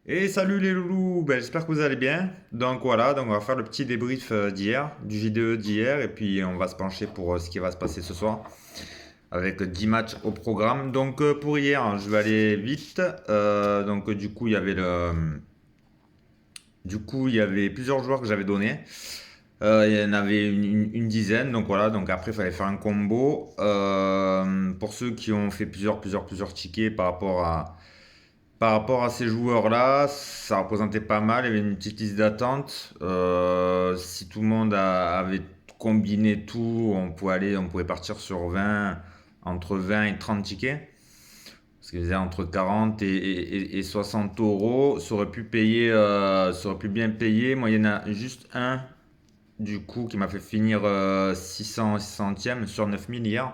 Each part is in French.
Et salut les loulous, j'espère que vous allez bien. Donc voilà, donc on va faire le petit débrief d'hier, du JDE d'hier, et puis on va se pencher pour ce qui va se passer ce soir, avec 10 matchs au programme. Donc pour hier, hein, je vais aller vite. Du coup, il y avait plusieurs joueurs que j'avais donnés. Il y en avait une dizaine, donc voilà. Donc après, il fallait faire un combo. Pour ceux qui ont fait plusieurs tickets par rapport à ces joueurs-là, ça représentait pas mal. Il y avait une petite liste d'attente. Si tout le monde avait combiné tout, on pouvait partir sur 20, entre 20 et 30 tickets. Parce qu'ils faisaient entre 40 et 60 euros. Ça aurait pu bien payer. Moi, il y en a juste un, du coup, qui m'a fait finir 600 centièmes sur 9000 hier.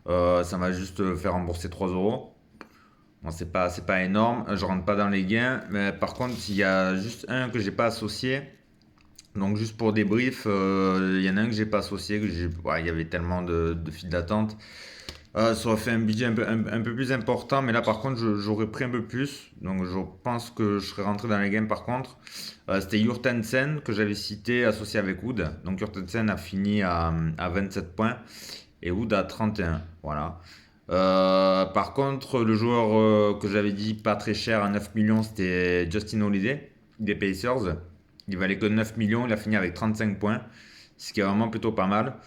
Ça m'a juste fait rembourser 3 euros. Bon, c'est pas énorme, je rentre pas dans les gains, mais par contre, il y a juste un que j'ai pas associé. Donc, juste pour débrief, il y en a un que j'ai pas associé, ouais, il y avait tellement de files d'attente. Ça aurait fait un budget un peu plus important, mais là, par contre, j'aurais pris un peu plus. Donc, je pense que je serais rentré dans les gains par contre. C'était Jurtensen que j'avais cité, associé avec Wood. Donc, Jurtensen a fini à 27 points et Wood à 31. Voilà. Par contre, le joueur que j'avais dit pas très cher à 9 millions, c'était Justin Holiday des Pacers. Il valait que 9 millions, il a fini avec 35 points, ce qui est vraiment plutôt pas mal.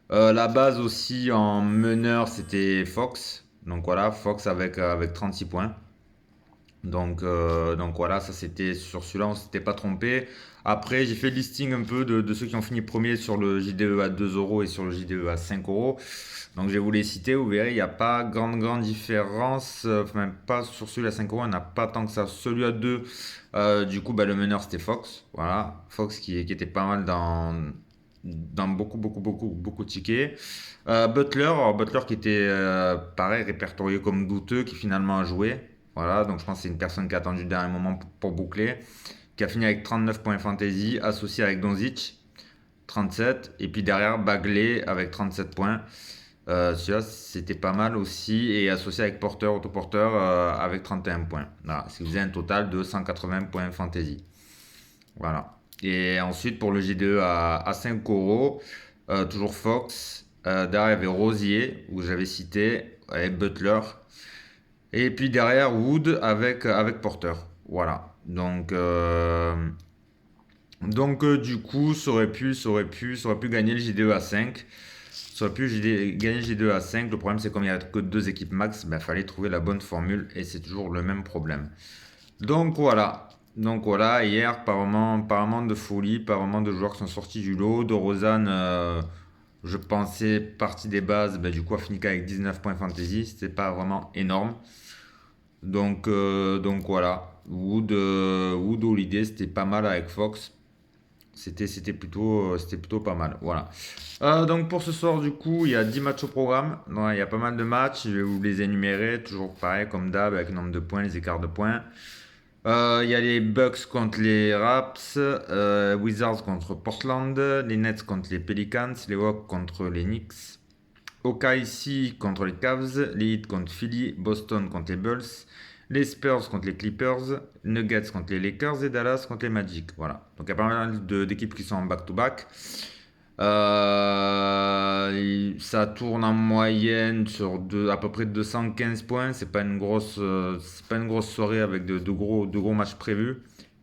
La base aussi en meneur, c'était Fox. Donc voilà, Fox avec 36 points. Donc voilà, ça c'était sur celui-là, on s'était pas trompé. Après, j'ai fait le listing un peu de ceux qui ont fini premier sur le JDE à 2 euros et sur le JDE à 5 euros. Donc je vais vous les citer, vous verrez, il n'y a pas grande différence. Enfin, même pas sur celui à 5 euros, on n'a pas tant que ça. Celui à 2, du coup, le meneur c'était Fox. Voilà, Fox qui était pas mal dans beaucoup de tickets. Butler qui était pareil, répertorié comme douteux, qui finalement a joué. Voilà, donc je pense que c'est une personne qui a attendu le dernier moment pour boucler, qui a fini avec 39 points fantasy, associé avec Donzic, 37, et puis derrière Bagley avec 37 points. Celui-là, c'était pas mal aussi, et associé avec Porter, autoporteur, avec 31 points. Voilà, ce qui faisait un total de 180 points fantasy. Voilà. Et ensuite, pour le G2 à 5 euros, toujours Fox. Derrière, il y avait Rosier, où j'avais cité, avec Butler. Et puis derrière, Wood avec Porter. Voilà. Donc, du coup, ça aurait pu gagner le J2 à 5. Ça aurait pu gagner le J2 à 5. Le problème, c'est comme il n'y a que deux équipes max, il fallait trouver la bonne formule et c'est toujours le même problème. Donc voilà. Donc voilà, hier, pas vraiment de folie, pas vraiment de joueurs qui sont sortis du lot. De Rosanne, je pensais partie des bases, du coup, a fini qu'avec 19 points fantasy. C'était pas vraiment énorme. Donc voilà. Wood Holiday, c'était pas mal avec Fox. C'était plutôt pas mal. Voilà. Donc pour ce soir, du coup, il y a 10 matchs au programme. Ouais, il y a pas mal de matchs. Je vais vous les énumérer. Toujours pareil, comme d'hab, avec le nombre de points, les écarts de points. Il y a les Bucks contre les Raps, Wizards contre Portland, les Nets contre les Pelicans, les Hawks contre les Knicks, OKC contre les Cavs, les Heat contre Philly, Boston contre les Bulls, les Spurs contre les Clippers, Nuggets contre les Lakers et Dallas contre les Magic. Voilà. Donc il y a pas mal d'équipes qui sont en back-to-back. Ça tourne en moyenne sur à peu près 215 points. C'est pas une grosse soirée avec de gros matchs prévus.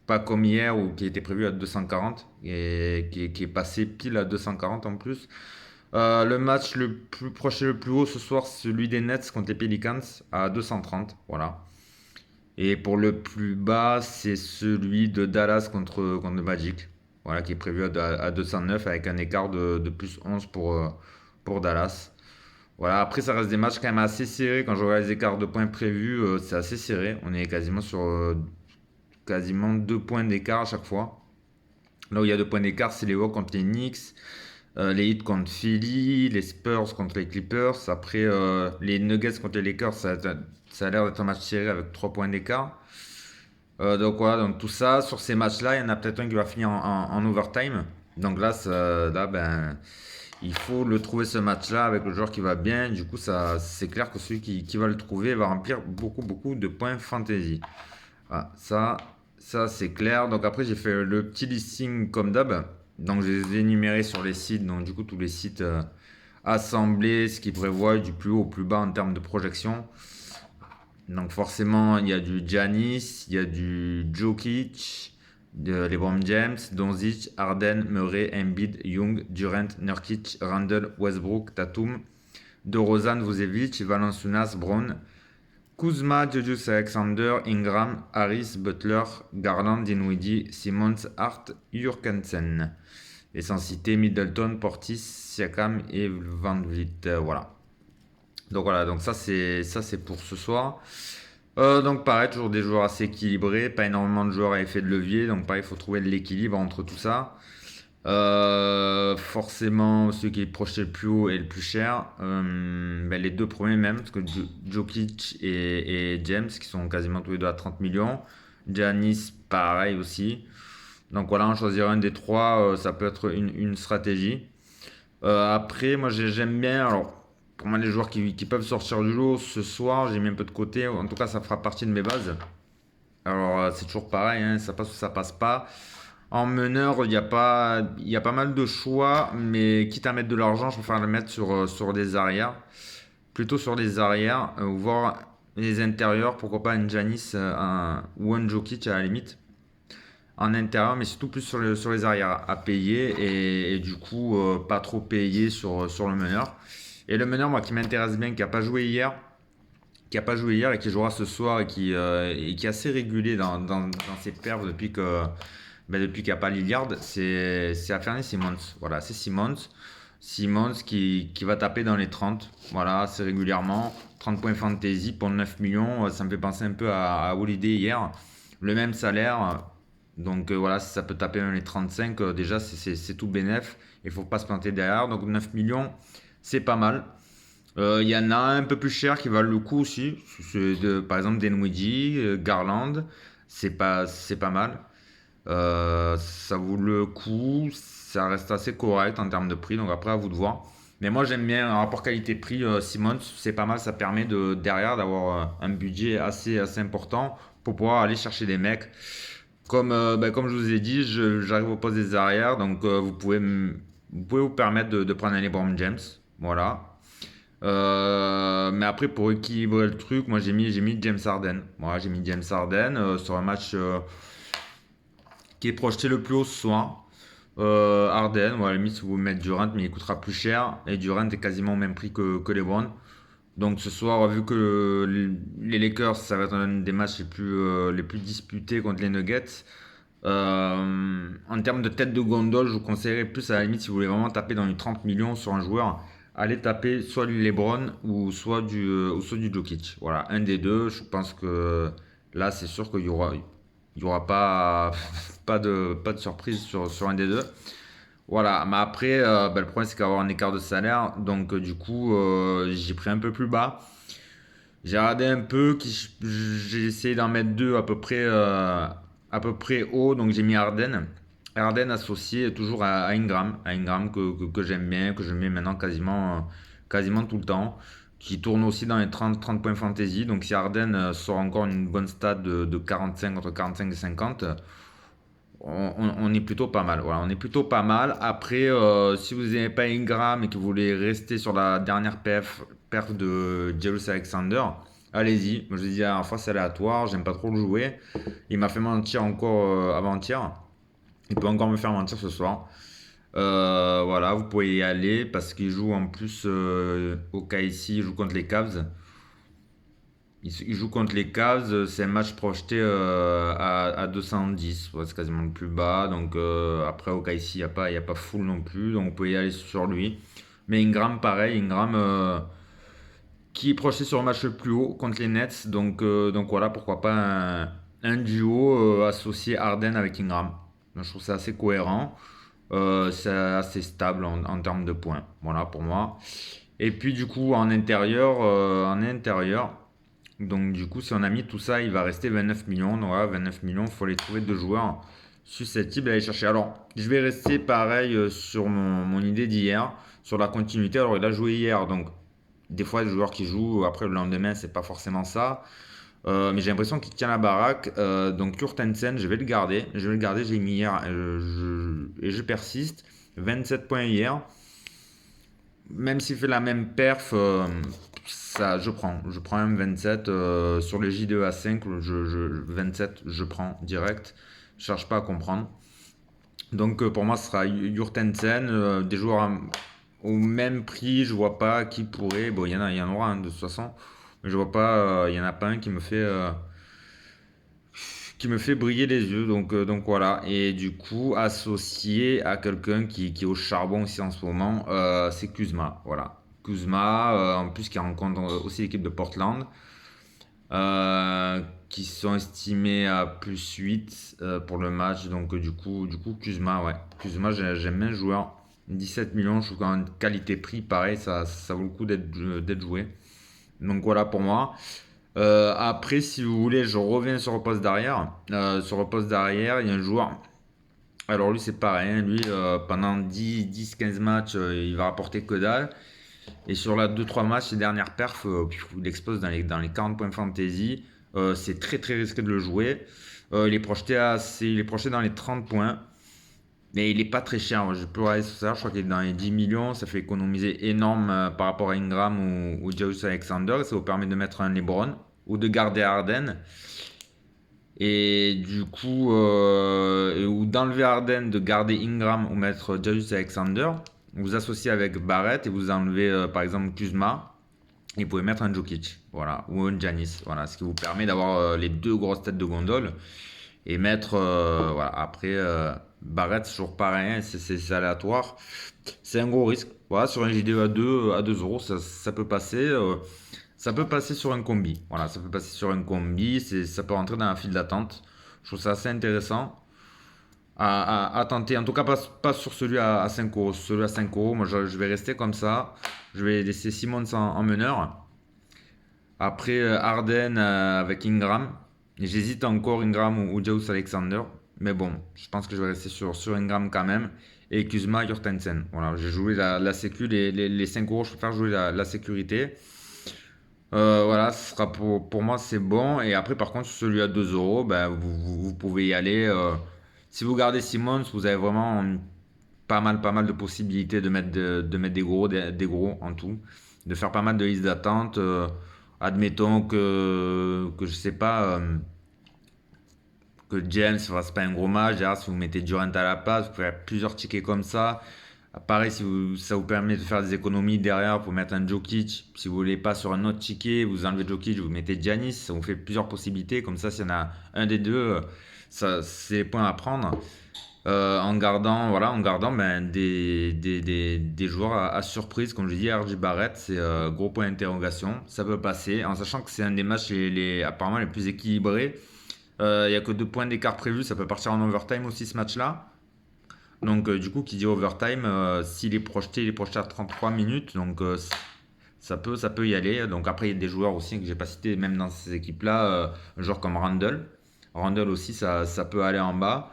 Pas comme hier où qui était prévu à 240 et qui est passé pile à 240 en plus. Le match le plus proche et le plus haut ce soir, c'est celui des Nets contre les Pelicans à 230. Voilà. Et pour le plus bas, c'est celui de Dallas contre le Magic. Voilà, qui est prévu à 209 avec un écart de plus 11 pour Dallas. Voilà, après ça reste des matchs quand même assez serrés. Quand je regarde les écarts de points prévus, c'est assez serré. On est quasiment sur quasiment 2 points d'écart à chaque fois. Là où il y a 2 points d'écart, c'est les Hawks contre les Knicks, les Heat contre Philly, les Spurs contre les Clippers. Après, les Nuggets contre les Lakers, ça a l'air d'être un match serré avec 3 points d'écart. Donc voilà, donc tout ça, sur ces matchs-là, il y en a peut-être un qui va finir en overtime. Donc là, il faut le trouver ce match-là avec le joueur qui va bien. Du coup, c'est clair que celui qui va le trouver va remplir beaucoup de points fantasy. Ah, ça c'est clair. Donc après, j'ai fait le petit listing comme d'hab. Donc je les ai énumérés sur les sites. Donc du coup, tous les sites assemblés, ce qui prévoit du plus haut au plus bas en termes de projection. Donc forcément, il y a du Giannis, il y a du Jokic, de LeBron James, Doncic, Harden, Murray, Embiid, Young, Durant, Nurkic, Randle, Westbrook, Tatum, DeRozan, Vucevic, Valanciunas, Brown, Kuzma, Julius Alexander, Ingram, Harris, Butler, Garland, Dinwiddie, Simmons, Hart, Jurgensen. Et sans citer Middleton, Portis, Siakam et Van Vliet. Voilà. Donc voilà, donc ça c'est pour ce soir. Donc pareil, toujours des joueurs assez équilibrés, pas énormément de joueurs à effet de levier, donc pareil, il faut trouver de l'équilibre entre tout ça. Forcément, celui qui est projeté le plus haut et le plus cher, ben, les deux premiers même, parce que Jokic et James, qui sont quasiment tous les deux à 30 millions. Giannis, pareil aussi. Donc voilà, en choisir un des trois, ça peut être une stratégie. Après, moi j'aime bien, alors pour moi les joueurs qui peuvent sortir du lot ce soir, j'ai mis un peu de côté, en tout cas ça fera partie de mes bases. Alors c'est toujours pareil, hein, ça passe ou ça passe pas. En meneur, il y a pas mal de choix, mais quitte à mettre de l'argent, je préfère le mettre sur des arrières. Plutôt sur des arrières, voire les intérieurs, pourquoi pas un Giannis ou un Jokic à la limite. En intérieur, mais surtout plus sur les arrières à payer et du coup pas trop payer sur le meneur. Et le meneur, moi qui m'intéresse bien, qui n'a pas joué hier, et qui jouera ce soir et qui est assez régulier dans ses perfs depuis qu'il n'y a pas Lillard, c'est Anthony Simons. Voilà, c'est Simons. Simons qui va taper dans les 30, voilà, assez régulièrement. 30 points fantasy pour 9 millions, ça me fait penser un peu à Holiday hier. Le même salaire, donc voilà, si ça peut taper dans les 35, déjà c'est tout bénef. Il faut pas se planter derrière, donc 9 millions, c'est pas mal. Il y en a un peu plus cher qui valent le coup aussi. Par exemple, Dinwiddie, Garland, c'est pas mal. Ça vaut le coup, ça reste assez correct en termes de prix, donc après à vous de voir. Mais moi j'aime bien un rapport qualité-prix. Simmons, c'est pas mal, ça permet derrière d'avoir un budget assez important pour pouvoir aller chercher des mecs. Comme je vous ai dit, j'arrive au poste des arrières, donc vous pouvez vous permettre de prendre un LeBron James. Voilà. Mais après, pour équilibrer le truc, moi j'ai mis James Harden. Voilà, j'ai mis James Harden sur un match qui est projeté le plus haut ce soir. Harden, voilà, limite, si vous mettez Durant, mais il coûtera plus cher. Et Durant est quasiment au même prix que LeBron. Donc ce soir, vu que les Lakers, ça va être un des matchs les plus disputés contre les Nuggets. En termes de tête de gondole, je vous conseillerais plus à la limite si vous voulez vraiment taper dans les 30 millions sur un joueur, allez taper soit du LeBron ou soit du Jokic. Voilà, un des deux. Je pense que là, c'est sûr il y aura pas, pas de surprise sur un des deux. Voilà, mais après, le problème c'est qu'il va y avoir un écart de salaire, donc du coup, j'ai pris un peu plus bas. J'ai regardé un peu, j'ai essayé d'en mettre deux à peu près haut, donc j'ai mis Arden. Arden associé toujours à Ingram que j'aime bien, que je mets maintenant quasiment tout le temps, qui tourne aussi dans les 30 points fantasy. Donc si Arden sort encore une bonne stat de 45, entre 45 et 50, on est plutôt pas mal. Voilà, on est plutôt pas mal. Après, si vous n'avez pas Ingram et que vous voulez rester sur la dernière perf de Julius Alexander, allez-y. Moi, je dis la dernière fois, c'est aléatoire. J'aime pas trop le jouer. Il m'a fait mentir encore avant-hier. Il peut encore me faire mentir ce soir. Voilà, vous pouvez y aller parce qu'il joue en plus au KC, il joue contre les Cavs. Il joue contre les Cavs, c'est un match projeté à 210, ouais, c'est quasiment le plus bas. Donc après au KC, il y a pas full non plus, donc vous pouvez y aller sur lui. Mais Ingram, pareil, Ingram qui est projeté sur le match le plus haut contre les Nets. Donc voilà, pourquoi pas un duo associé Harden avec Ingram. Donc, je trouve ça assez cohérent, c'est assez stable en termes de points. Voilà pour moi. Et puis du coup en intérieur. Donc du coup, si on a mis tout ça, il va rester 29 millions. Donc voilà, 29 millions, il faut les trouver deux joueurs susceptibles d'aller chercher. Alors, je vais rester pareil sur mon idée d'hier, sur la continuité. Alors, il a joué hier, donc des fois, les joueurs qui jouent, après le lendemain, c'est pas forcément ça. Mais j'ai l'impression qu'il tient la baraque. Donc Kurtensen, je vais le garder. Je vais le garder, je l'ai mis hier. Et je persiste. 27 points hier. Même s'il fait la même perf, ça, je prends. Je prends un 27 sur les J2 à 5. 27, je prends direct. Je cherche pas à comprendre. Donc pour moi, ce sera Jurtensen. Des joueurs au même prix, je vois pas qui pourrait. Bon, il y en aura de toute façon. Mais je vois pas, il y en a pas un qui me fait briller les yeux. Donc voilà. Et du coup, associé à quelqu'un qui est au charbon aussi en ce moment, c'est Kuzma. Voilà. Kuzma, en plus qui rencontre aussi l'équipe de Portland, qui sont estimés à plus 8 pour le match. Donc du coup Kuzma, ouais. Kuzma, j'aime bien le joueur. 17 millions, je trouve qu'en qualité-prix, pareil, ça vaut le coup d'être joué. Donc voilà pour moi. Après, si vous voulez, je reviens sur le poste d'arrière. Sur le poste d'arrière, il y a un joueur. Alors lui, c'est pareil, hein. Lui, pendant 10-15 matchs, il va rapporter que dalle. Et sur la 2-3 matchs, ses dernières perfs, il explose dans les 40 points fantasy. C'est très très risqué de le jouer. Il est projeté dans les 30 points. Mais il n'est pas très cher. Moi, je peux regarder sur ça. Je crois qu'il est dans les 10 millions. Ça fait économiser énorme par rapport à Ingram ou Jarius Alexander. Ça vous permet de mettre un LeBron ou de garder Harden. Et du coup, ou d'enlever Harden, de garder Ingram ou mettre Jarius Alexander. Vous associez avec Barrett et vous enlevez par exemple Kuzma. Et vous pouvez mettre un Jokic, voilà, ou un Giannis, voilà, ce qui vous permet d'avoir les deux grosses têtes de gondole et mettre, voilà, après Barrett, c'est toujours pareil, hein, c'est aléatoire, c'est un gros risque. Voilà, sur un JDE à 2 euros, ça peut passer. Ça peut passer sur un combi. Voilà, ça peut passer sur un combi. Ça peut rentrer dans la file d'attente. Je trouve ça assez intéressant à tenter. En tout cas, pas sur celui à 5 euros. Celui à 5 euros, moi je vais rester comme ça. Je vais laisser Simmons en meneur. Après, Harden avec Ingram. J'hésite encore Ingram ou Jaus Alexander. Mais bon, je pense que je vais rester sur Ingram quand même. Et Kuzma, Jurtensen. Voilà, j'ai joué la sécu. Les 5 euros, je préfère jouer la sécurité. Voilà, ce sera pour moi, c'est bon. Et après, par contre, celui à 2 euros, ben, vous pouvez y aller. Si vous gardez Simmons, vous avez vraiment pas mal de possibilités de mettre des gros en tout. De faire pas mal de listes d'attente. Admettons que je sais pas, que James fasse pas un gros match. Derrière, si vous mettez Durant à la place, vous pouvez faire plusieurs tickets comme ça. Pareil, si ça vous permet de faire des économies derrière pour mettre un Jokic. Si vous voulez pas sur un autre ticket, vous enlevez Jokic, vous mettez Giannis. Ça vous fait plusieurs possibilités. Comme ça, s'il y en a un des deux, ça, c'est les points à prendre. En gardant ben, des joueurs à surprise. Comme je dis, RJ Barrett, c'est gros point d'interrogation. Ça peut passer, en sachant que c'est un des matchs apparemment les plus équilibrés. Il n'y a que 2 points d'écart prévus. Ça peut partir en overtime aussi ce match-là. Donc, du coup, qui dit overtime, s'il est projeté, il est projeté à 33 minutes. Donc, ça peut y aller. Donc, après, il y a des joueurs aussi que j'ai pas cités, même dans ces équipes-là. Un joueur comme Randle. Randle aussi, ça peut aller en bas.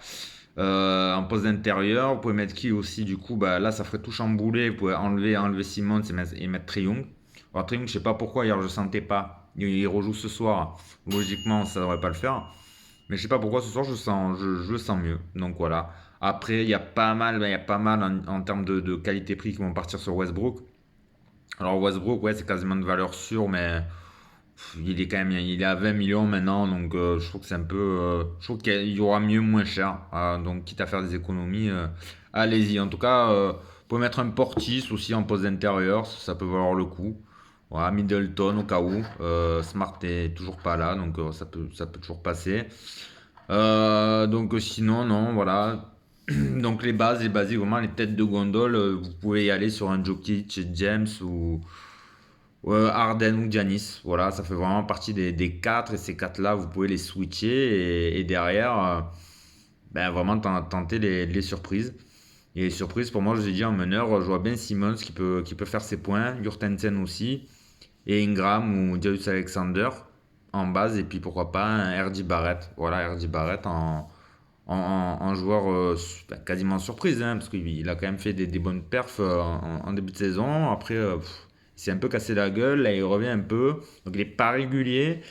En poste d'intérieur, vous pouvez mettre qui aussi, du coup, bah, là, ça ferait tout chambouler. Vous pouvez enlever Simmons et mettre Trae Young. Alors, Trae Young, je sais pas pourquoi, hier, je ne sentais pas. Il rejoue ce soir. Logiquement, ça devrait pas le faire. Mais je sais pas pourquoi ce soir je le sens mieux. Donc voilà. Après, il y a pas mal en termes de qualité-prix qui vont partir sur Westbrook. Alors Westbrook, ouais, c'est quasiment de valeur sûre, mais il est quand même, il est à 20 millions maintenant, donc je trouve que c'est un peu, je trouve qu'il y aura mieux, moins cher. Donc quitte à faire des économies, allez-y. En tout cas, vous pouvez mettre un Portis aussi en poste intérieur, ça peut valoir le coup. Voilà, Middleton au cas où. Smart est toujours pas là, donc ça peut toujours passer. Donc sinon, non, voilà. Donc les bases, les basiques, vraiment les têtes de gondole, vous pouvez y aller sur un Jokic, James ou Harden ou Giannis. Voilà, ça fait vraiment partie des quatre et ces quatre-là, vous pouvez les switcher et derrière, ben, vraiment tenter les surprises. Et les surprises, pour moi, je vous ai dit en meneur, je vois bien Simmons qui peut faire ses points, Jurtensen aussi, et Ingram ou Darius Alexander en base, et puis pourquoi pas un RJ Barrett. Voilà, RJ Barrett en joueur quasiment surprise, hein, parce qu'il a quand même fait des bonnes perfs en début de saison. Après, il s'est un peu cassé la gueule, là il revient un peu, donc il n'est pas régulier.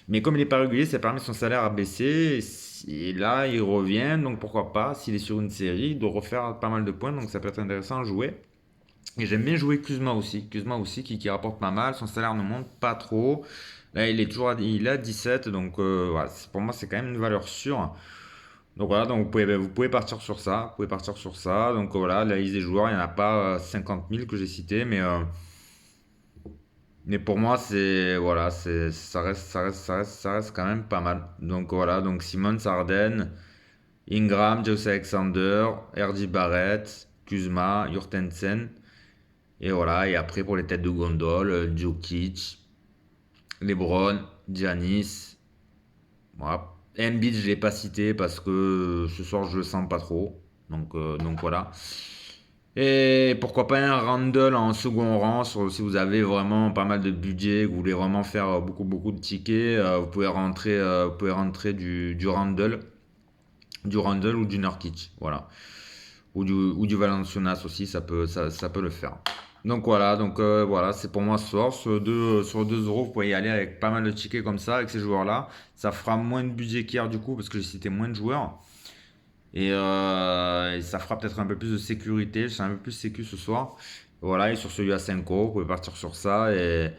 Mais comme il n'est pas régulier, ça permet son salaire à baisser. Et là, il revient. Donc pourquoi pas, s'il est sur une série, de refaire pas mal de points. Donc ça peut être intéressant à jouer. Et j'aime bien jouer Kuzma aussi. Kuzma aussi qui rapporte pas mal. Son salaire ne monte pas trop. Là, il est toujours il est à 17. Donc voilà, pour moi, c'est quand même une valeur sûre. Donc voilà, donc vous pouvez partir sur ça. Vous pouvez partir sur ça. Donc voilà, la liste des joueurs, il n'y en a pas 50 000 que j'ai cité. Mais pour moi, c'est voilà, ça reste quand même pas mal. Donc voilà, donc Simon Sarden, Ingram, Jose Alexander, R.J. Barrett, Kuzma, Jurtensen. Et voilà, et après pour les têtes de gondole, Jokic, LeBron, Giannis. Voilà. Embiid, je ne l'ai pas cité parce que ce soir je le sens pas trop. Donc voilà. Et pourquoi pas un Randle en second rang si vous avez vraiment pas mal de budget, que vous voulez vraiment faire beaucoup de tickets, vous pouvez rentrer du Randle ou du Nurkic, voilà, ou du Valanciunas aussi, ça peut le faire. Donc voilà, voilà, c'est pour moi ce soir sur 2 euros, vous pouvez y aller avec pas mal de tickets comme ça avec ces joueurs-là. Ça fera moins de budget qu'hier du coup parce que j'ai cité moins de joueurs. Et ça fera peut-être un peu plus de sécurité. Je suis un peu plus sécu ce soir. Voilà, et sur ce UA5O, vous pouvez partir sur ça. Et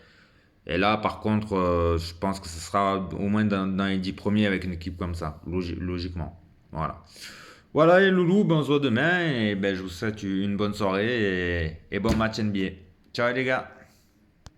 là, par contre, je pense que ce sera au moins dans les 10 premiers avec une équipe comme ça, logiquement. Voilà. Voilà, les loulous, ben on se voit demain. Et ben, je vous souhaite une bonne soirée et bon match NBA. Ciao les gars!